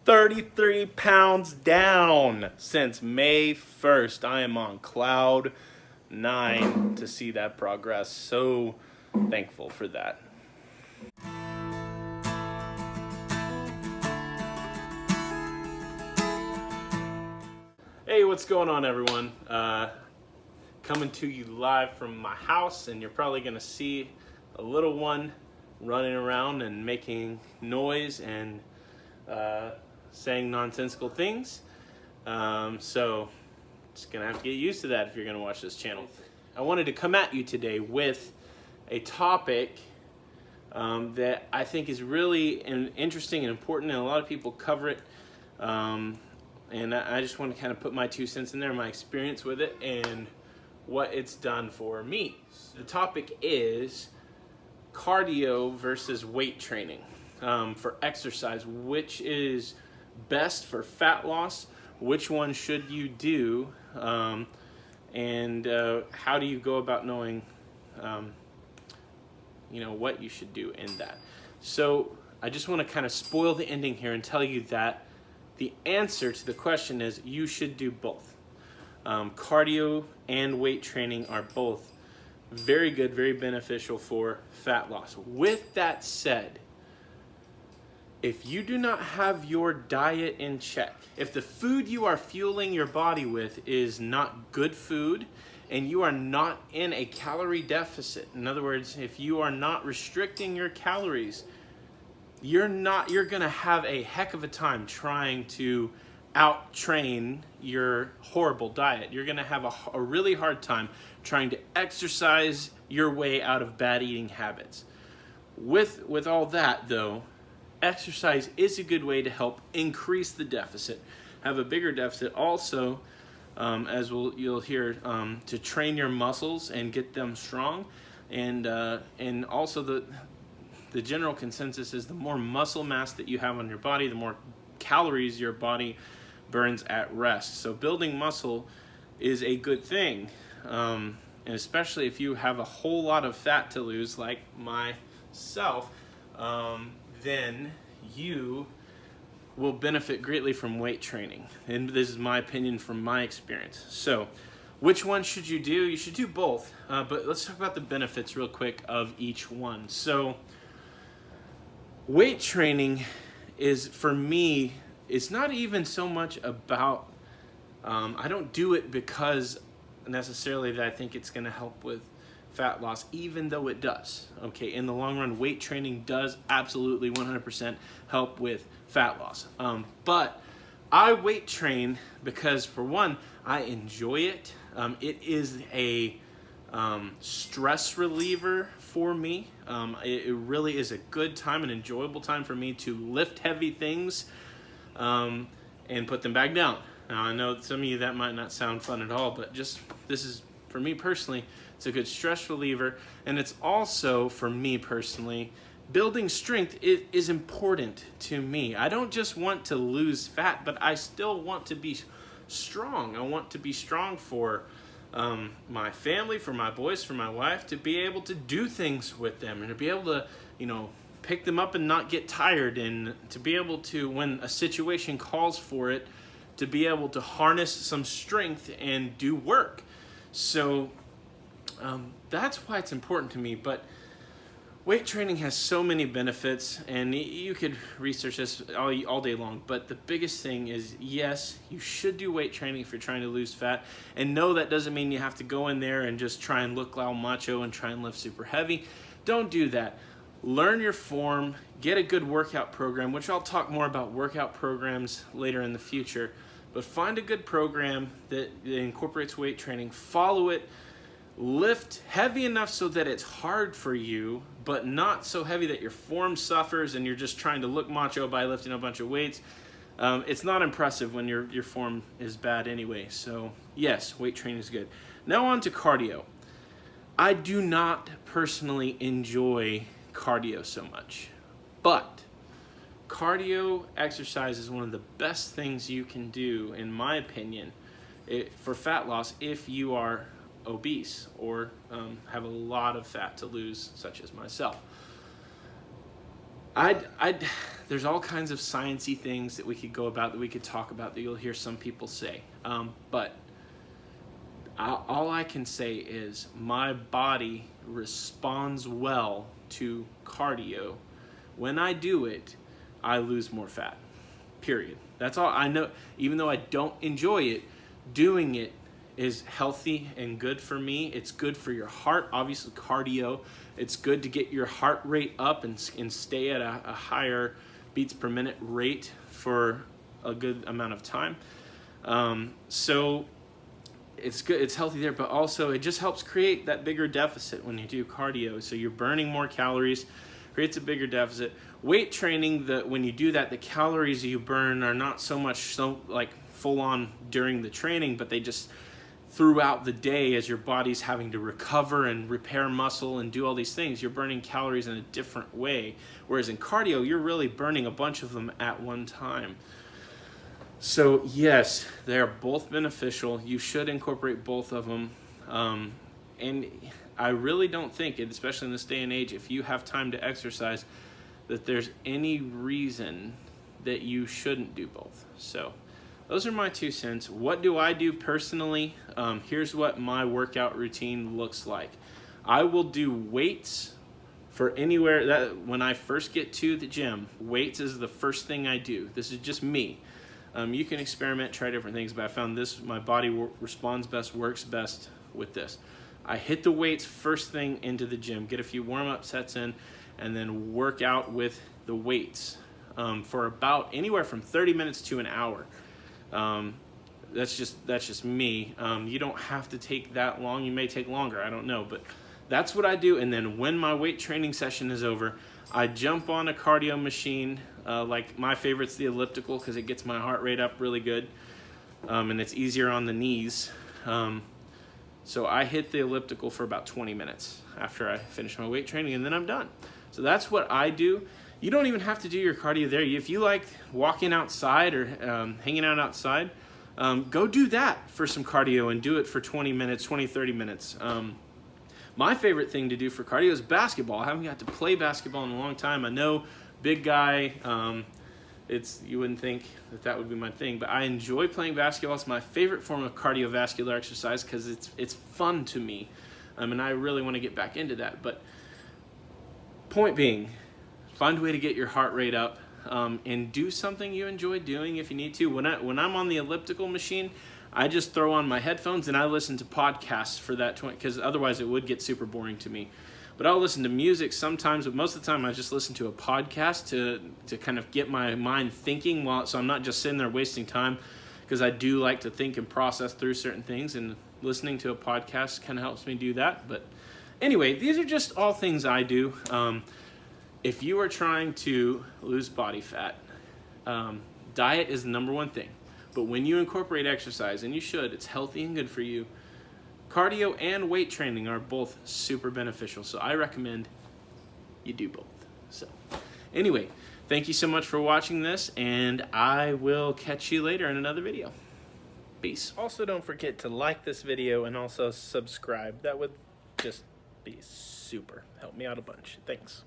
33 pounds down since May 1st. I am on cloud 9 to see that progress. So thankful for that. Hey, what's going on, everyone? Coming to you live from my house, and you're probably gonna see a little one running around and making noise and saying nonsensical things. So just gonna have to get used to that if you're gonna watch this channel. I wanted to come at you today with a topic that I think is really interesting and important, and a lot of people cover it. And I just want to kind of put my 2 cents in there, my experience with it, and what it's done for me. The topic is cardio versus weight training for exercise. Which is best for fat loss? Which one should you do? And how do you go about knowing, what you should do in that? So I just want to kind of spoil the ending here and tell you that the answer to the question is you should do both. Cardio and weight training are both very good, very beneficial for fat loss. With that said, if you do not have your diet in check, if the food you are fueling your body with is not good food, and you are not in a calorie deficit, in other words, if you are not restricting your calories, you're gonna have a heck of a time trying to out-train your horrible diet. You're gonna have a really hard time trying to exercise your way out of bad eating habits. With all that though, exercise is a good way to help increase the deficit, have a bigger deficit. Also, as you'll hear, to train your muscles and get them strong, and also the general consensus is the more muscle mass that you have on your body, the more calories your body burns at rest. So building muscle is a good thing, and especially if you have a whole lot of fat to lose, like myself, then you will benefit greatly from weight training. And this is my opinion from my experience. So which one should you do? You should do both, but let's talk about the benefits real quick of each one. So weight training is, for me, it's not even so much about, I don't do it because necessarily that I think it's gonna help with fat loss, even though it does. Okay, in the long run, weight training does absolutely 100% help with fat loss. But I weight train because, for one, I enjoy it. It is a stress reliever for me. It really is a good time, an enjoyable time for me to lift heavy things and put them back down. Now, I know some of you that might not sound fun at all, but this is, for me personally, it's a good stress reliever. And it's also, for me personally, building strength is important to me. I don't just want to lose fat, but I still want to be strong. I want to be strong for my family, for my boys, for my wife, to be able to do things with them and to be able to, pick them up and not get tired, and to be able to, when a situation calls for it, to be able to harness some strength and do work. So that's why it's important to me. But weight training has so many benefits, and you could research this all day long, but the biggest thing is, yes, you should do weight training if you're trying to lose fat. And no, that doesn't mean you have to go in there and just try and look all macho and try and lift super heavy. Don't do that. Learn your form, get a good workout program, which I'll talk more about workout programs later in the future. But find a good program that incorporates weight training, follow it, lift heavy enough so that it's hard for you, but not so heavy that your form suffers and you're just trying to look macho by lifting a bunch of weights. It's not impressive when your form is bad anyway. So yes, weight training is good. Now on to cardio. I do not personally enjoy cardio so much, but cardio exercise is one of the best things you can do, in my opinion, for fat loss if you are obese or have a lot of fat to lose, such as myself. There's all kinds of sciencey things that we could go about, that we could talk about, that you'll hear some people say. But all I can say is my body responds well to cardio. When I do it, I lose more fat, period. That's all I know. Even though I don't enjoy it, doing it is healthy and good for me. It's good for your heart, obviously cardio. It's good to get your heart rate up and stay at a higher beats per minute rate for a good amount of time. So it's good, it's healthy there, but also it just helps create that bigger deficit when you do cardio. So you're burning more calories, creates a bigger deficit. Weight training, when you do that, the calories you burn are not so much like full on during the training, but they just throughout the day, as your body's having to recover and repair muscle and do all these things, you're burning calories in a different way. Whereas in cardio, you're really burning a bunch of them at one time. So yes, they are both beneficial. You should incorporate both of them. And I really don't think, especially in this day and age, if you have time to exercise, that there's any reason that you shouldn't do both. So those are my 2 cents. What do I do personally? Here's what my workout routine looks like. I will do weights for anywhere that when I first get to the gym. Weights is the first thing I do. This is just me. You can experiment, try different things, but I found this, my body responds best, works best with this. I hit the weights first thing into the gym, get a few warm-up sets in, and then work out with the weights for about anywhere from 30 minutes to an hour. That's just me. You don't have to take that long. You may take longer, I don't know, but that's what I do. And then when my weight training session is over, I jump on a cardio machine. Like my favorite's the elliptical because it gets my heart rate up really good, and it's easier on the knees. So I hit the elliptical for about 20 minutes after I finish my weight training, and then I'm done. So that's what I do. You don't even have to do your cardio there. If you like walking outside or hanging out outside, go do that for some cardio and do it for 20 minutes, 20, 30 minutes. My favorite thing to do for cardio is basketball. I haven't got to play basketball in a long time. I know, big guy, you wouldn't think that would be my thing, but I enjoy playing basketball. It's my favorite form of cardiovascular exercise because it's fun to me, and I really want to get back into that. But point being, find a way to get your heart rate up, and do something you enjoy doing if you need to. When I'm on the elliptical machine, I just throw on my headphones and I listen to podcasts for that, because otherwise it would get super boring to me. But I'll listen to music sometimes, but most of the time I just listen to a podcast to kind of get my mind thinking, so I'm not just sitting there wasting time, because I do like to think and process through certain things, and listening to a podcast kind of helps me do that. But anyway, these are just all things I do. If you are trying to lose body fat, diet is the number one thing. But when you incorporate exercise, and you should, it's healthy and good for you, cardio and weight training are both super beneficial. So I recommend you do both. So anyway, thank you so much for watching this, and I will catch you later in another video. Peace. Also, don't forget to like this video and also subscribe. That would just be super. Help me out a bunch. Thanks.